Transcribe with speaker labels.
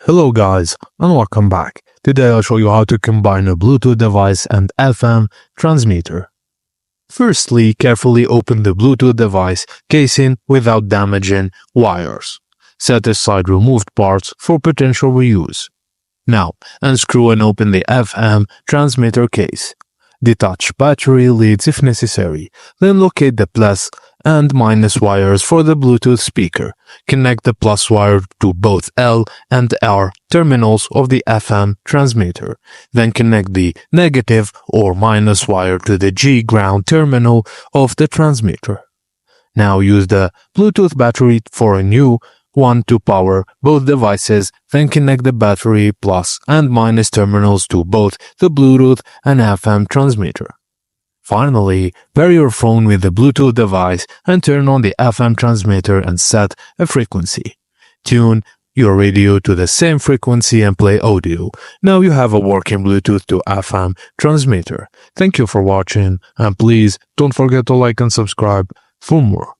Speaker 1: Hello guys, and welcome back. Today I'll show you how to combine a Bluetooth device and FM transmitter. Firstly, carefully open the Bluetooth device casing without damaging wires. Set aside removed parts for potential reuse. Now, unscrew and open the FM transmitter case. Detach battery leads if necessary, then locate the plus and minus wires for the Bluetooth speaker. Connect the plus wire to both L and R terminals of the FM transmitter. Then connect the negative or minus wire to the G ground terminal of the transmitter. Now use the Bluetooth battery for a new one to power both devices, then connect the battery plus and minus terminals to both the Bluetooth and FM transmitter. Finally, pair your phone with the Bluetooth device and turn on the FM transmitter and set a frequency. Tune your radio to the same frequency and play audio. Now you have a working Bluetooth to FM transmitter. Thank you for watching, and please don't forget to like and subscribe for more.